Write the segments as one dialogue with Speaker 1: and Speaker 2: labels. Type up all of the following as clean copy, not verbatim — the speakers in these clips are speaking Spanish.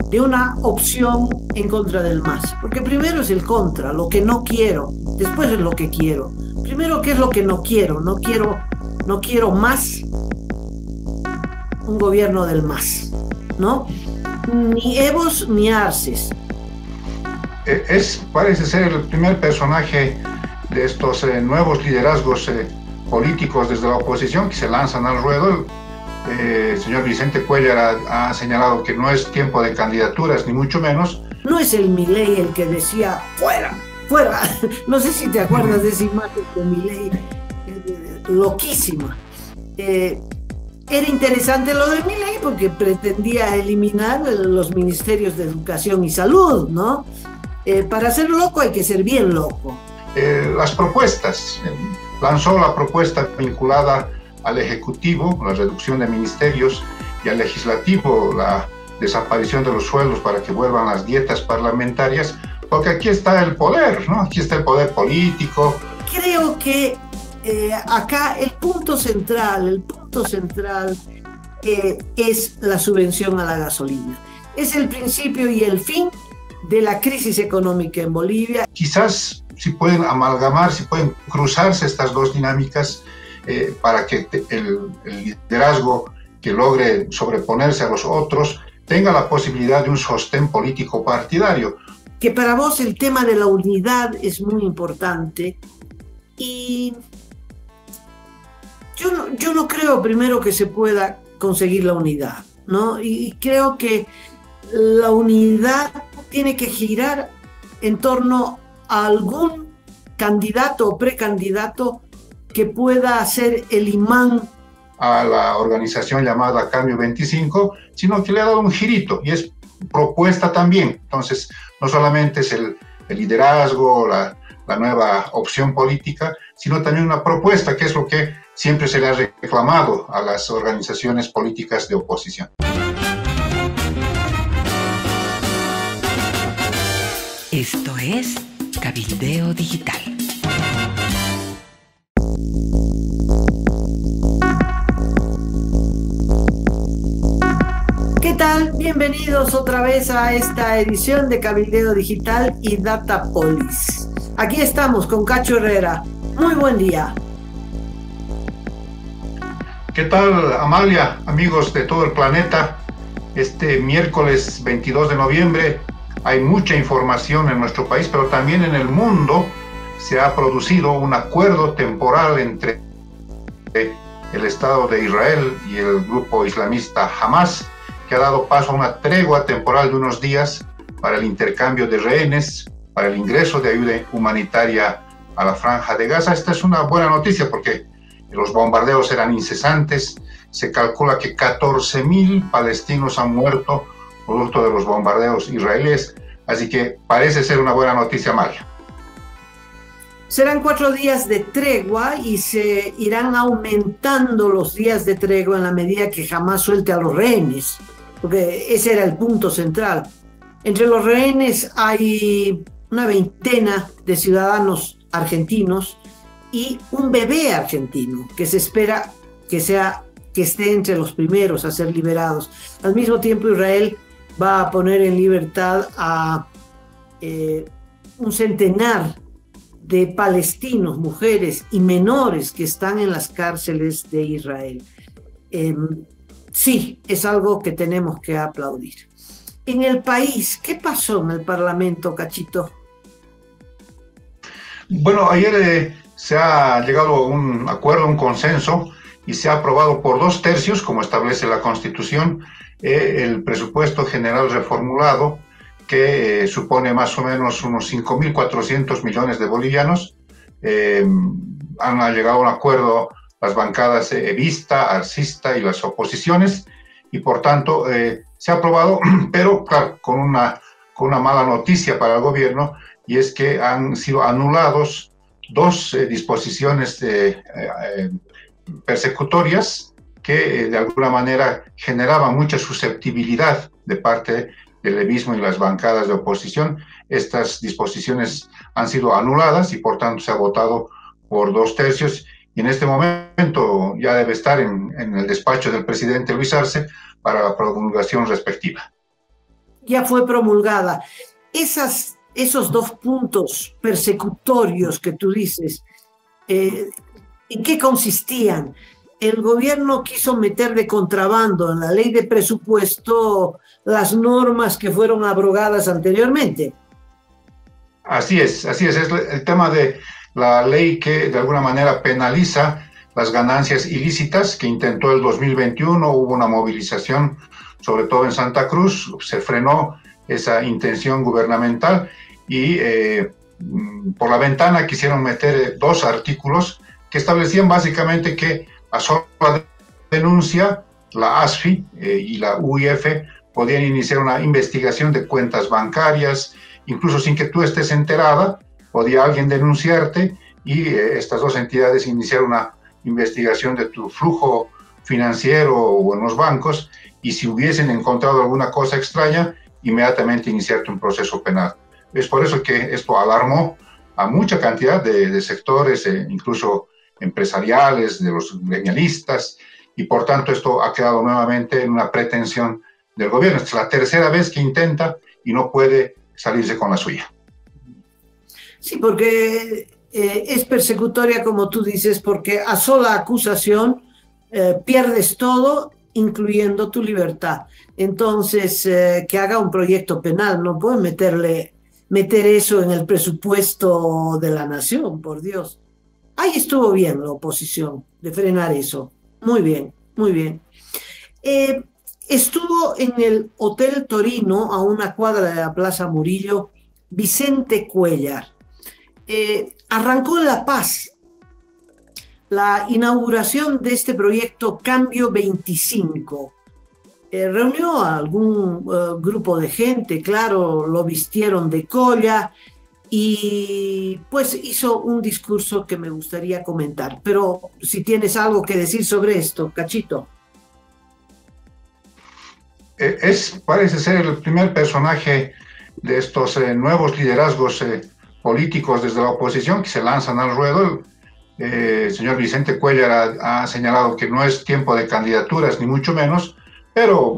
Speaker 1: de una opción en contra del más. Porque primero es el contra, lo que no quiero, después es lo que quiero. Primero, ¿qué es lo que no quiero? No quiero más un gobierno del más, ¿no? Ni Evos ni Arces.
Speaker 2: Parece ser el primer personaje de estos nuevos liderazgos políticos desde la oposición que se lanzan al ruedo. El señor Vicente Cuéllar ha señalado que no es tiempo de candidaturas, ni mucho menos.
Speaker 1: No es el Milei el que decía, fuera, fuera. No sé si te acuerdas de esa imagen de Milei, loquísima. Era interesante lo de Milei porque pretendía eliminar los ministerios de Educación y Salud, ¿no? Para ser loco hay que ser bien loco.
Speaker 2: Las propuestas. Lanzó la propuesta vinculada al Ejecutivo, la reducción de ministerios, y al Legislativo, la desaparición de los sueldos para que vuelvan las dietas parlamentarias, porque aquí está el poder, ¿no? Aquí está el poder político.
Speaker 1: Creo que acá el punto central es la subvención a la gasolina. Es el principio y el fin de la crisis económica en Bolivia.
Speaker 2: Quizás si pueden amalgamar, si pueden cruzarse estas dos dinámicas para que el liderazgo que logre sobreponerse a los otros tenga la posibilidad de un sostén político partidario.
Speaker 1: Que para vos el tema de la unidad es muy importante y yo no creo primero que se pueda conseguir la unidad, ¿no? Y creo que la unidad tiene que girar en torno a algún candidato o precandidato que pueda ser el imán
Speaker 2: a la organización llamada Cambio 25, sino que le ha dado un girito y es propuesta también. Entonces, no solamente es el liderazgo, la nueva opción política, sino también una propuesta, que es lo que siempre se le ha reclamado a las organizaciones políticas de oposición.
Speaker 3: Esto es Cabildeo Digital.
Speaker 1: ¿Qué tal? Bienvenidos otra vez a esta edición de Cabildeo Digital y Datapolis. Aquí estamos con Cacho Herrera. Muy buen día.
Speaker 2: ¿Qué tal, Amalia, amigos de todo el planeta? Este miércoles 22 de noviembre hay mucha información en nuestro país, pero también en el mundo. Se ha producido un acuerdo temporal entre el Estado de Israel y el grupo islamista Hamas, que ha dado paso a una tregua temporal de unos días para el intercambio de rehenes, para el ingreso de ayuda humanitaria a la Franja de Gaza. Esta es una buena noticia porque los bombardeos eran incesantes. Se calcula que 14.000 palestinos han muerto producto de los bombardeos israelíes, así que parece ser una buena noticia, María.
Speaker 1: Serán 4 días de tregua y se irán aumentando los días de tregua en la medida que Hamas suelte a los rehenes, porque ese era el punto central. Entre los rehenes hay una veintena de ciudadanos argentinos y un bebé argentino que se espera que esté entre los primeros a ser liberados. Al mismo tiempo, Israel va a poner en libertad a un centenar de palestinos, mujeres y menores que están en las cárceles de Israel. Sí, es algo que tenemos que aplaudir. En el país, ¿qué pasó en el Parlamento, Cachito?
Speaker 2: Bueno, ayer se ha llegado a un acuerdo, un consenso, y se ha aprobado por 2/3, como establece la Constitución, el presupuesto general reformulado, que supone más o menos unos 5.400 millones de bolivianos. Han llegado a un acuerdo las bancadas evista, arcista y las oposiciones, y por tanto se ha aprobado, pero claro, con una mala noticia para el gobierno, y es que han sido anulados dos disposiciones persecutorias que de alguna manera generaban mucha susceptibilidad de parte del levismo y las bancadas de oposición. Estas disposiciones han sido anuladas y por tanto se ha votado por 2/3, y en este momento ya debe estar en el despacho del presidente Luis Arce para la promulgación respectiva.
Speaker 1: ya fue promulgada. Esos dos puntos persecutorios que tú dices, ¿en qué consistían? El gobierno quiso meter de contrabando en la ley de presupuesto las normas que fueron abrogadas anteriormente.
Speaker 2: Así es el tema de la ley que de alguna manera penaliza las ganancias ilícitas que intentó el 2021, hubo una movilización, sobre todo en Santa Cruz, se frenó esa intención gubernamental y por la ventana quisieron meter dos artículos que establecían básicamente que a sola denuncia la ASFI y la UIF podían iniciar una investigación de cuentas bancarias, incluso sin que tú estés enterada, podía alguien denunciarte y estas dos entidades iniciar una investigación de tu flujo financiero o en los bancos, y si hubiesen encontrado alguna cosa extraña, inmediatamente iniciarte un proceso penal. Es por eso que esto alarmó a mucha cantidad de sectores, incluso empresariales, de los gremialistas, y por tanto esto ha quedado nuevamente en una pretensión del gobierno. Esta es la tercera vez que intenta y no puede salirse con la suya.
Speaker 1: Sí, porque es persecutoria, como tú dices, porque a sola acusación pierdes todo, incluyendo tu libertad. Entonces, que haga un proyecto penal, no pueden meter eso en el presupuesto de la nación, por Dios. Ahí estuvo bien la oposición de frenar eso. Muy bien, muy bien. Estuvo en el Hotel Torino, a una cuadra de la Plaza Murillo, Vicente Cuéllar. Arrancó en La Paz la inauguración de este proyecto Cambio 25. Reunió a algún grupo de gente, claro, lo vistieron de colla y pues hizo un discurso que me gustaría comentar. Pero si tienes algo que decir sobre esto, Cachito.
Speaker 2: Parece ser el primer personaje de estos nuevos liderazgos políticos desde la oposición que se lanzan al ruedo. El señor Vicente Cuéllar ha señalado que no es tiempo de candidaturas, ni mucho menos, pero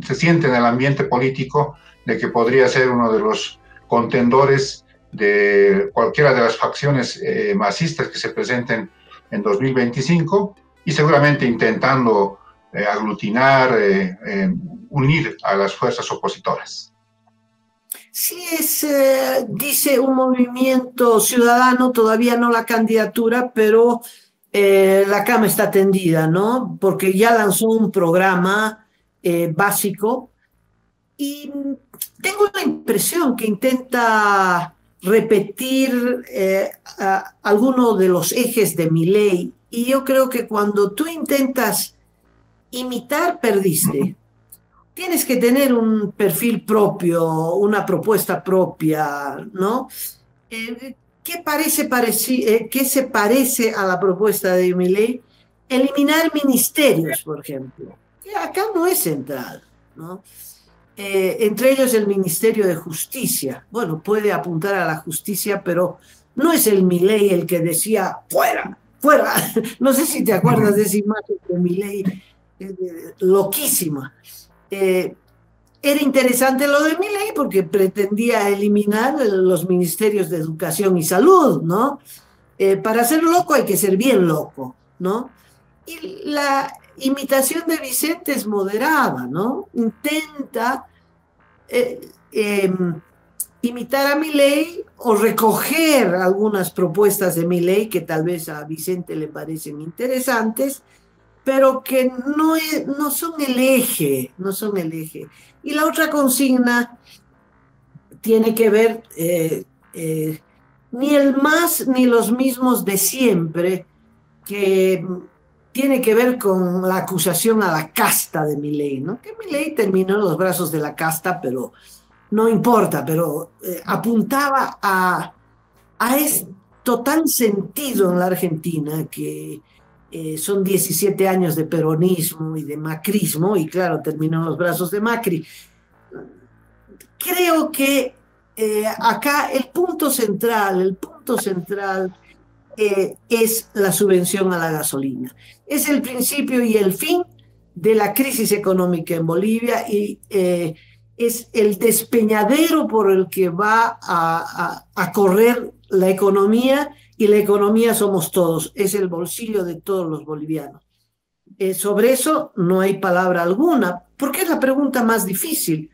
Speaker 2: se siente en el ambiente político de que podría ser uno de los contendores de cualquiera de las facciones masistas que se presenten en 2025 y seguramente intentando aglutinar, unir a las fuerzas opositoras.
Speaker 1: Sí, dice un movimiento ciudadano, todavía no la candidatura, pero la cama está tendida, ¿no? Porque ya lanzó un programa básico y tengo la impresión que intenta repetir algunos de los ejes de Milei, y yo creo que cuando tú intentas imitar, perdiste. Tienes que tener un perfil propio, una propuesta propia, ¿no? ¿Qué se parece a la propuesta de Milei? Eliminar ministerios, por ejemplo. Acá no es central, ¿no? Entre ellos el Ministerio de Justicia. Bueno, puede apuntar a la justicia, pero no es el Milei el que decía, fuera, fuera. No sé si te acuerdas de esa imagen de Milei, loquísima. Era interesante lo de Milei porque pretendía eliminar los ministerios de educación y salud, ¿no? Para ser loco hay que ser bien loco, ¿no? Y la imitación de Vicente es moderada, ¿no? Intenta imitar a Milei o recoger algunas propuestas de Milei que tal vez a Vicente le parecen interesantes, pero que no son el eje, no son el eje. Y la otra consigna tiene que ver, ni el más ni los mismos de siempre, que tiene que ver con la acusación a la casta de Milei, ¿no? Que Milei terminó en los brazos de la casta, pero no importa, pero apuntaba a esto tan sentido en la Argentina que son 17 años de peronismo y de macrismo, y claro, terminó en los brazos de Macri. Creo que acá el punto central es la subvención a la gasolina. Es el principio y el fin de la crisis económica en Bolivia, y es el despeñadero por el que va a correr la economía, y la economía somos todos, es el bolsillo de todos los bolivianos. Sobre eso no hay palabra alguna, porque es la pregunta más difícil,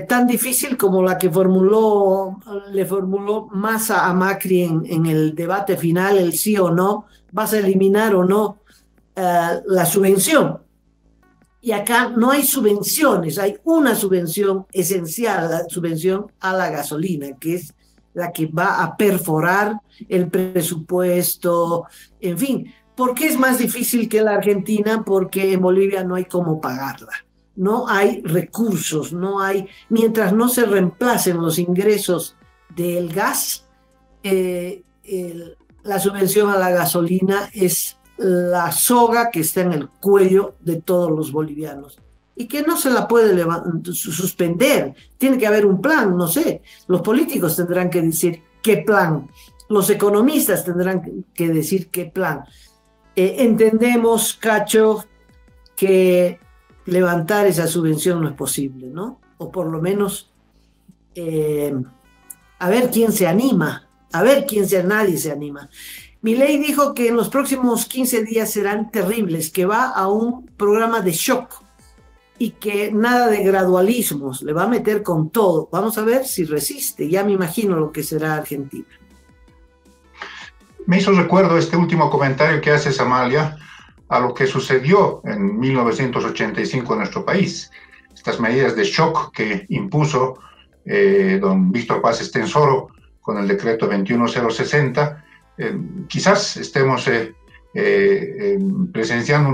Speaker 1: tan difícil como la que le formuló Massa a Macri en el debate final, el sí o no, vas a eliminar o no la subvención. Y acá no hay subvenciones, hay una subvención esencial, la subvención a la gasolina, que es la que va a perforar el presupuesto, en fin. ¿Por qué es más difícil que la Argentina? Porque en Bolivia no hay cómo pagarla, no hay recursos, no hay, mientras no se reemplacen los ingresos del gas, la subvención a la gasolina es la soga que está en el cuello de todos los bolivianos y que no se la puede suspender. Tiene que haber un plan, no sé, los políticos tendrán que decir qué plan, los economistas tendrán que decir qué plan. Entendemos, Cacho, que levantar esa subvención no es posible, ¿no? O por lo menos a ver quién se anima, nadie se anima. Milei dijo que en los próximos 15 días serán terribles, que va a un programa de shock y que nada de gradualismos, le va a meter con todo. Vamos a ver si resiste, ya me imagino lo que será Argentina.
Speaker 2: Me hizo recuerdo este último comentario que haces, Amalia, a lo que sucedió en 1985 en nuestro país. Estas medidas de shock que impuso don Víctor Paz Estenssoro con el decreto 21060, quizás estemos presenciando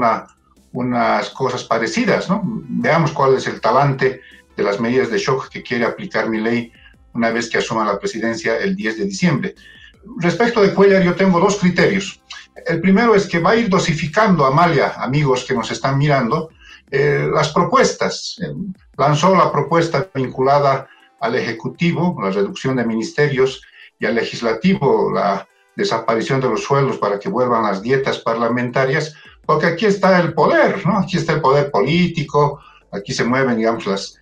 Speaker 2: unas cosas parecidas, ¿no? Veamos cuál es el talante de las medidas de shock que quiere aplicar Milei una vez que asuma la presidencia el 10 de diciembre. Respecto de Cuéllar, yo tengo dos criterios. El primero es que va a ir dosificando, Amalia, amigos que nos están mirando, las propuestas. Lanzó la propuesta vinculada al Ejecutivo, la reducción de ministerios, y al Legislativo, la desaparición de los sueldos para que vuelvan las dietas parlamentarias, porque aquí está el poder, ¿no? Aquí está el poder político, aquí se mueven, digamos, las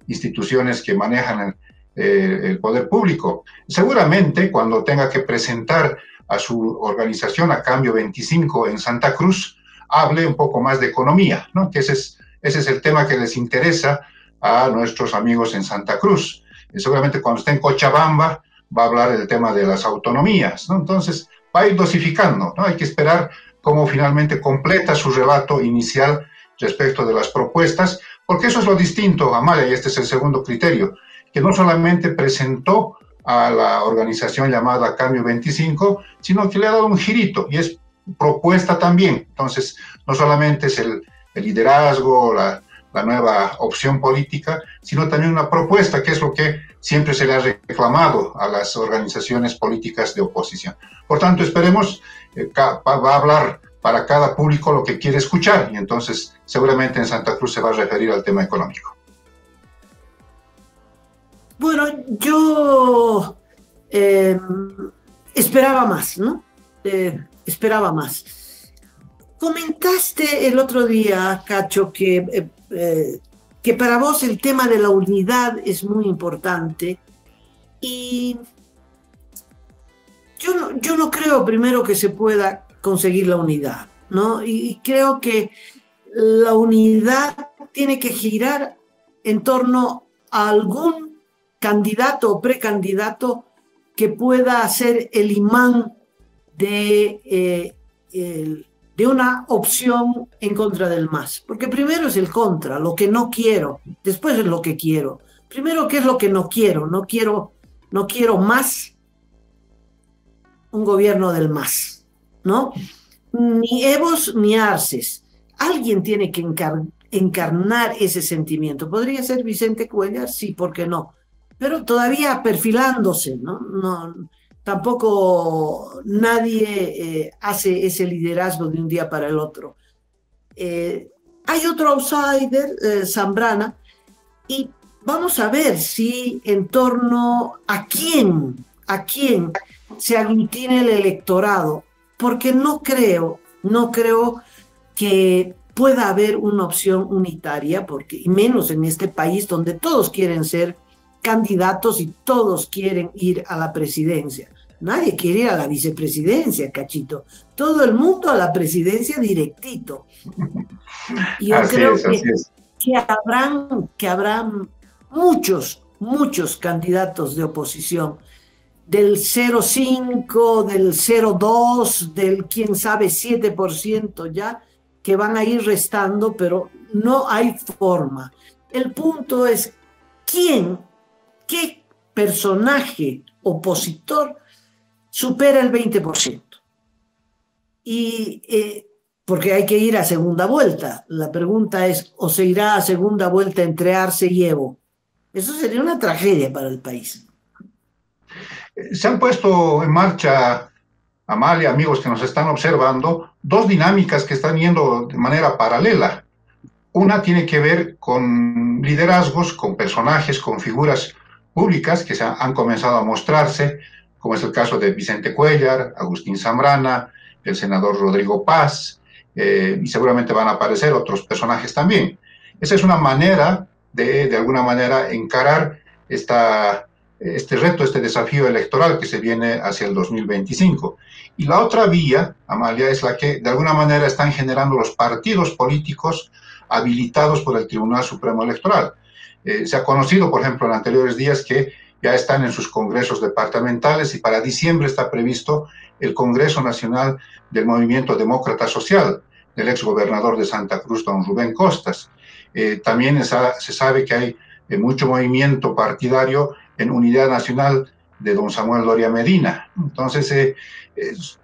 Speaker 2: instituciones que manejan el poder público. Seguramente cuando tenga que presentar a su organización, a Cambio 25 en Santa Cruz, hable un poco más de economía, ¿no? Que ese es el tema que les interesa a nuestros amigos en Santa Cruz. Y seguramente cuando esté en Cochabamba va a hablar del tema de las autonomías, ¿no? Entonces va a ir dosificando, ¿no? Hay que esperar cómo finalmente completa su relato inicial respecto de las propuestas, porque eso es lo distinto, Amalia, y este es el segundo criterio, que no solamente presentó a la organización llamada Cambio 25, sino que le ha dado un girito, y es propuesta también. Entonces, no solamente es el liderazgo, la nueva opción política, sino también una propuesta, que es lo que siempre se le ha reclamado a las organizaciones políticas de oposición. Por tanto, esperemos, va a hablar para cada público lo que quiere escuchar, y entonces seguramente en Santa Cruz se va a referir al tema económico.
Speaker 1: Bueno, yo esperaba más, ¿no? Esperaba más. Comentaste el otro día, Cacho, que para vos el tema de la unidad es muy importante, y yo no creo primero que se pueda conseguir la unidad, ¿no? Y creo que la unidad tiene que girar en torno a algún candidato o precandidato que pueda ser el imán de una opción en contra del MAS. Porque primero es el contra, lo que no quiero, después es lo que quiero. Primero, ¿qué es lo que no quiero? No quiero más un gobierno del MAS, ¿no? Ni Evos ni Arces. Alguien tiene que encarnar ese sentimiento. ¿Podría ser Vicente Cuéllar? Sí, ¿por qué no? Pero todavía perfilándose, ¿no? Tampoco nadie hace ese liderazgo de un día para el otro. Hay otro outsider, Zambrana, y vamos a ver si en torno a quién se aglutine el electorado, porque no creo que pueda haber una opción unitaria, porque, y menos en este país donde todos quieren ser candidatos y todos quieren ir a la presidencia. Nadie quiere ir a la vicepresidencia, Cachito. Todo el mundo a la presidencia directito. Y yo creo que habrán muchos candidatos de oposición, del 0,5, del 0,2, del quién sabe 7% ya, que van a ir restando, pero no hay forma. El punto es qué personaje opositor supera el 20%. Y porque hay que ir a segunda vuelta. La pregunta es, ¿o se irá a segunda vuelta entre Arce y Evo? Eso sería una tragedia para el país.
Speaker 2: Se han puesto en marcha, Amalia, amigos que nos están observando, dos dinámicas que están yendo de manera paralela. Una tiene que ver con liderazgos, con personajes, con figuras públicas que han comenzado a mostrarse, como es el caso de Vicente Cuéllar, Agustín Zambrana, el senador Rodrigo Paz, y seguramente van a aparecer otros personajes también. Esa es una manera de alguna manera, encarar este reto, este desafío electoral que se viene hacia el 2025. Y la otra vía, Amalia, es la que de alguna manera están generando los partidos políticos habilitados por el Tribunal Supremo Electoral. Se ha conocido, por ejemplo, en anteriores días que ya están en sus congresos departamentales y para diciembre está previsto el Congreso Nacional del Movimiento Demócrata Social, del exgobernador de Santa Cruz, don Rubén Costas. También se sabe que hay mucho movimiento partidario en Unidad Nacional de don Samuel Doria Medina. Entonces,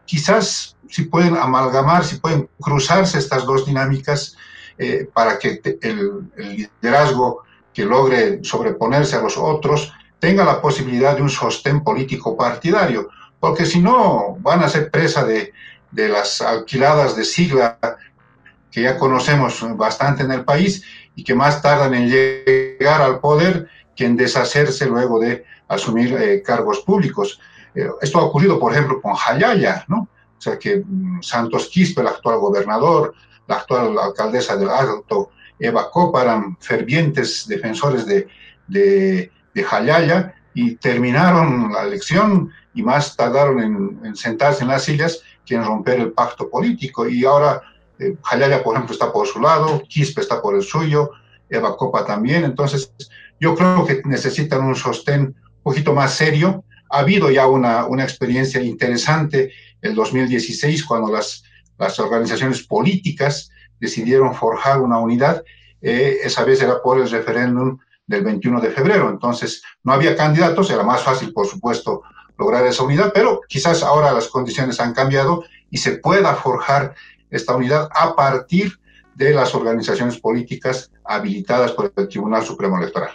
Speaker 2: quizás si pueden amalgamar, si pueden cruzarse estas dos dinámicas para que el liderazgo que logre sobreponerse a los otros tenga la posibilidad de un sostén político partidario, porque si no van a ser presa de las alquiladas de sigla que ya conocemos bastante en el país y que más tardan en llegar al poder que en deshacerse luego de asumir cargos públicos. Esto ha ocurrido, por ejemplo, con Jayaya, ¿no? O sea que Santos Quispe, el actual gobernador, la actual alcaldesa del Alto, Eva Copa, eran fervientes defensores de Jayaya y terminaron la elección y más tardaron en sentarse en las sillas que en romper el pacto político. Y ahora Jayaya, por ejemplo, está por su lado, Quispe está por el suyo, Eva Copa también. Entonces, yo creo que necesitan un sostén un poquito más serio. Ha habido ya una experiencia interesante el 2016 cuando las organizaciones políticas decidieron forjar una unidad. Esa vez era por el referéndum del 21 de febrero. Entonces, no había candidatos, era más fácil, por supuesto, lograr esa unidad, pero quizás ahora las condiciones han cambiado y se pueda forjar esta unidad a partir de las organizaciones políticas habilitadas por el Tribunal Supremo Electoral.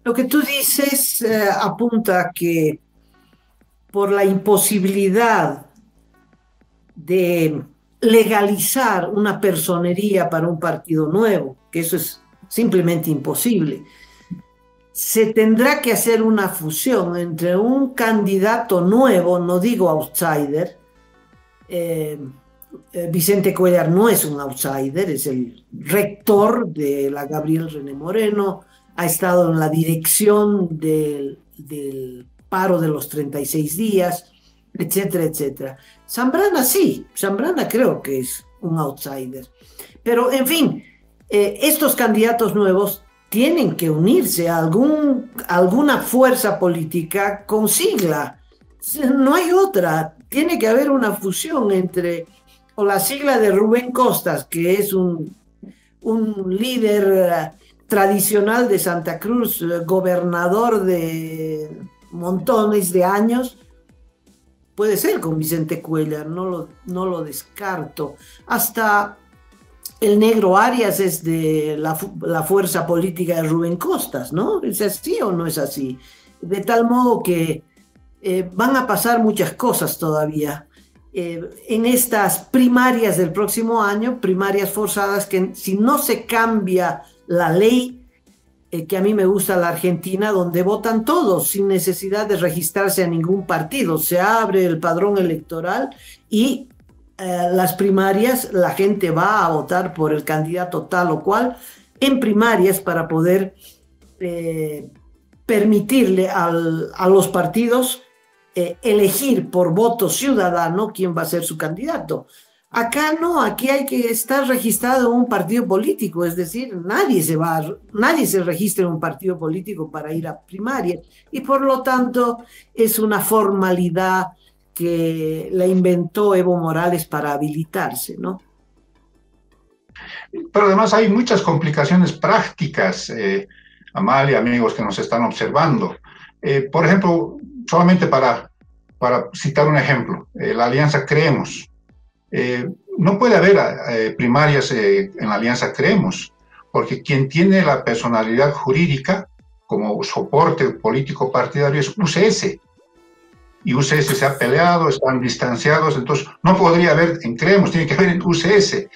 Speaker 1: Lo que tú dices apunta a que por la imposibilidad de legalizar una personería para un partido nuevo, que eso es simplemente imposible, se tendrá que hacer una fusión entre un candidato nuevo, no digo outsider. Vicente Cuéllar no es un outsider, es el rector de la Gabriel René Moreno, ha estado en la dirección del paro de los 36 días, etcétera, etcétera. Zambrana sí, Zambrana creo que es un outsider. Pero, en fin, estos candidatos nuevos tienen que unirse a alguna fuerza política con sigla. No hay otra. Tiene que haber una fusión entre o la sigla de Rubén Costas, que es un líder tradicional de Santa Cruz, gobernador de montones de años. Puede ser con Vicente Cuéllar, no lo descarto. Hasta el negro Arias es de la fuerza política de Rubén Costas, ¿no? ¿Es así o no es así? De tal modo que van a pasar muchas cosas todavía en estas primarias del próximo año, primarias forzadas que si no se cambia la ley, que a mí me gusta la Argentina, donde votan todos sin necesidad de registrarse a ningún partido, se abre el padrón electoral y las primarias, la gente va a votar por el candidato tal o cual en primarias para poder permitirle a los partidos elegir por voto ciudadano quién va a ser su candidato. Acá no, aquí hay que estar registrado en un partido político, es decir, nadie se registra en un partido político para ir a primarias y por lo tanto es una formalidad que la inventó Evo Morales para habilitarse, ¿no?
Speaker 2: Pero además hay muchas complicaciones prácticas, Amalia, amigos que nos están observando. Por ejemplo, solamente para citar un ejemplo, la Alianza Creemos. No puede haber primarias en la Alianza Creemos, porque quien tiene la personalidad jurídica como soporte político partidario es UCS. Y UCS se ha peleado, están distanciados, entonces no podría haber en Creemos, tiene que haber en UCS.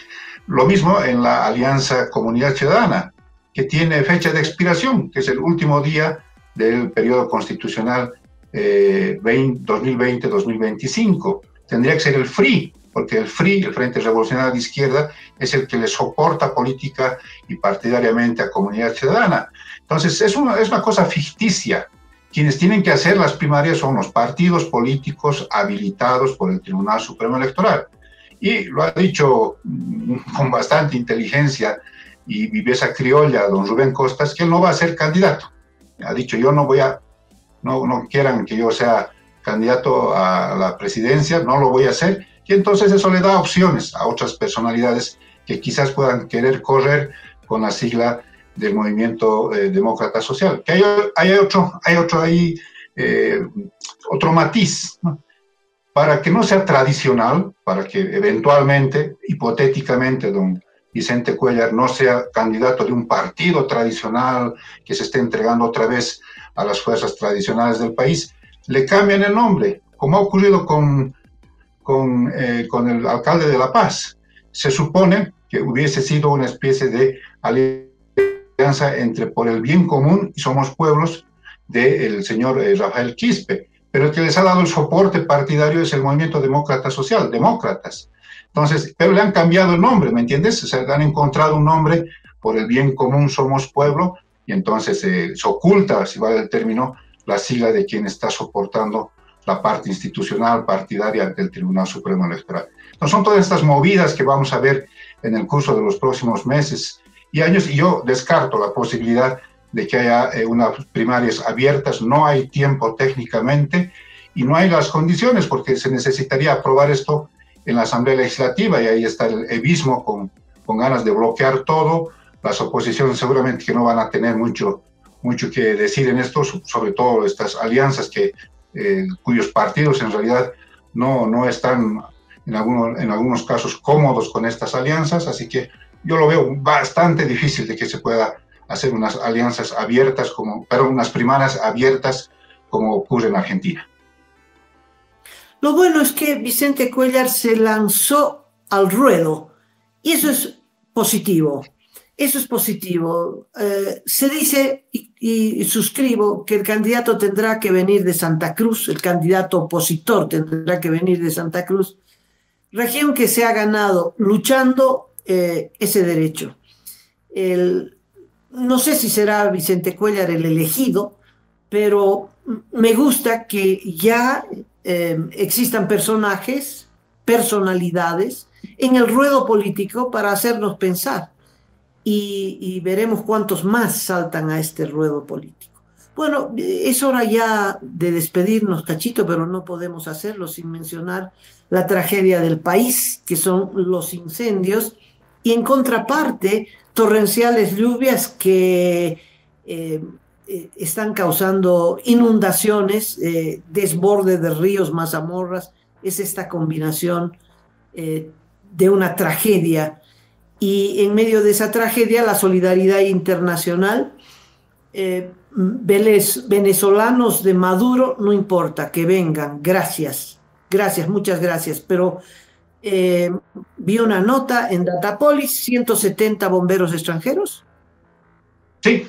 Speaker 2: Lo mismo en la Alianza Comunidad Ciudadana, que tiene fecha de expiración, que es el último día del periodo constitucional 2020-2025. Tendría que ser el FRI, porque el FRI, el Frente Revolucionario de Izquierda, es el que le soporta política y partidariamente a Comunidad Ciudadana. Entonces, es una cosa ficticia. Quienes tienen que hacer las primarias son los partidos políticos habilitados por el Tribunal Supremo Electoral. Y lo ha dicho con bastante inteligencia y viveza criolla don Rubén Costas, que él no va a ser candidato. Ha dicho, yo no quieran que yo sea candidato a la presidencia, no lo voy a hacer. Y entonces eso le da opciones a otras personalidades que quizás puedan querer correr con la sigla del Movimiento Demócrata Social. Que hay otro matiz, ¿no? Para que no sea tradicional, para que eventualmente, hipotéticamente, don Vicente Cuéllar no sea candidato de un partido tradicional que se esté entregando otra vez a las fuerzas tradicionales del país, le cambian el nombre, como ha ocurrido con el alcalde de La Paz. Se supone que hubiese sido una especie de alianza entre Por el Bien Común y Somos Pueblos del señor Rafael Quispe, pero el que les ha dado el soporte partidario es el Movimiento Demócrata Social, Demócratas. Entonces, pero le han cambiado el nombre, ¿me entiendes? O sea, han encontrado un nombre, Por el Bien Común Somos Pueblo, y entonces se oculta, si vale el término, la sigla de quien está soportando la parte institucional partidaria del Tribunal Supremo Electoral. Entonces, son todas estas movidas que vamos a ver en el curso de los próximos meses y años, y yo descarto la posibilidad de que haya unas primarias abiertas. No hay tiempo técnicamente y no hay las condiciones, porque se necesitaría aprobar esto en la Asamblea Legislativa y ahí está el evismo con ganas de bloquear todo. Las oposiciones seguramente que no van a tener mucho que decir en esto, sobre todo estas alianzas cuyos partidos en realidad no están en algunos casos cómodos con estas alianzas, así que yo lo veo bastante difícil de que se pueda hacer unas alianzas abiertas, unas primarias abiertas como ocurre en Argentina.
Speaker 1: Lo bueno es que Vicente Cuéllar se lanzó al ruedo y eso es positivo. Eso es positivo. Se dice, y suscribo, que el candidato tendrá que venir de Santa Cruz, el candidato opositor tendrá que venir de Santa Cruz, región que se ha ganado luchando ese derecho. No sé si será Vicente Cuéllar el elegido, pero me gusta que ya existan personalidades en el ruedo político para hacernos pensar. Y veremos cuántos más saltan a este ruedo político. Bueno, es hora ya de despedirnos, Cachito, pero no podemos hacerlo sin mencionar la tragedia del país, que son los incendios, y en contraparte, torrenciales lluvias que están causando inundaciones, desborde de ríos, mazamorras. Es esta combinación de una tragedia. Y en medio de esa tragedia, la solidaridad internacional, venezolanos de Maduro, no importa, que vengan, gracias, muchas gracias, pero vi una nota en Datapolis, 170 bomberos extranjeros.
Speaker 2: Sí,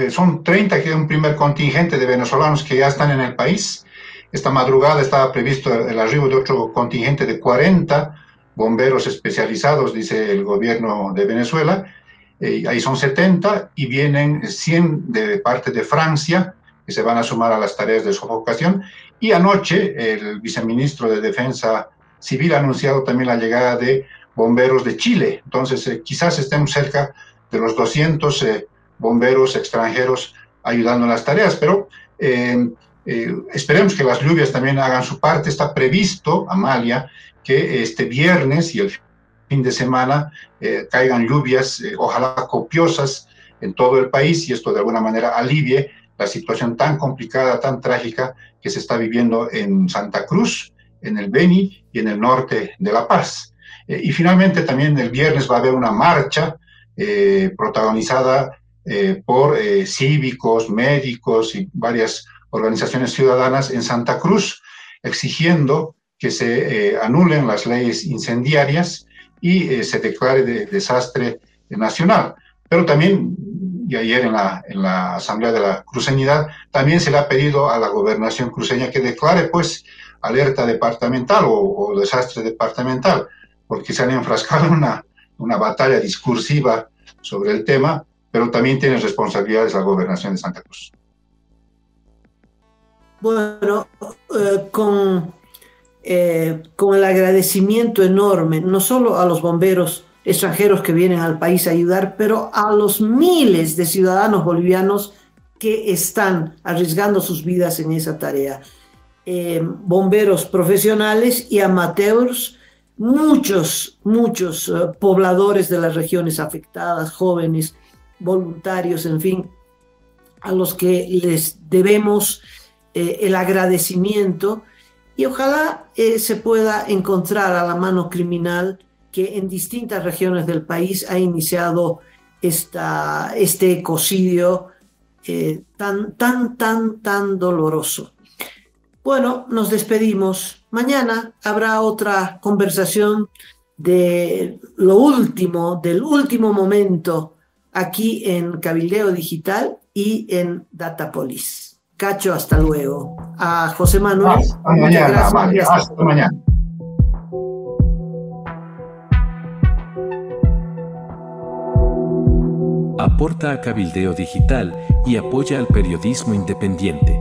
Speaker 2: son 30, que es un primer contingente de venezolanos que ya están en el país, Esta madrugada estaba previsto el arribo de otro contingente de 40 bomberos especializados, dice el gobierno de Venezuela. Ahí son 70 y vienen 100 de parte de Francia, que se van a sumar a las tareas de sofocación. Y anoche el viceministro de Defensa Civil ha anunciado también la llegada de bomberos de Chile. Entonces, quizás estemos cerca de los 200 bomberos extranjeros ayudando en las tareas, pero esperemos que las lluvias también hagan su parte. Está previsto, Amalia, que este viernes y el fin de semana caigan lluvias, ojalá copiosas en todo el país, y esto de alguna manera alivie la situación tan complicada, tan trágica que se está viviendo en Santa Cruz, en el Beni y en el norte de La Paz. Y finalmente también el viernes va a haber una marcha protagonizada por cívicos, médicos y varias organizaciones ciudadanas en Santa Cruz, exigiendo que se anulen las leyes incendiarias y se declare de desastre nacional. Pero también, y ayer en la Asamblea de la Cruceñidad, también se le ha pedido a la gobernación cruceña que declare pues alerta departamental o desastre departamental, porque se han enfrascado en una batalla discursiva sobre el tema, pero también tiene responsabilidades la gobernación de Santa Cruz.
Speaker 1: Bueno, con el agradecimiento enorme, no solo a los bomberos extranjeros que vienen al país a ayudar, pero a los miles de ciudadanos bolivianos que están arriesgando sus vidas en esa tarea. Bomberos profesionales y amateurs, muchos pobladores de las regiones afectadas, jóvenes, voluntarios, en fin, a los que les debemos el agradecimiento, y ojalá se pueda encontrar a la mano criminal que en distintas regiones del país ha iniciado este ecocidio tan doloroso. Bueno, nos despedimos. Mañana habrá otra conversación de lo último, del último momento aquí en Cabildeo Digital y en Datapolis. Cacho, hasta luego. A José Manuel.
Speaker 2: Hasta mañana, Amalia. Hasta mañana.
Speaker 4: Aporta a Cabildeo Digital y apoya al periodismo independiente.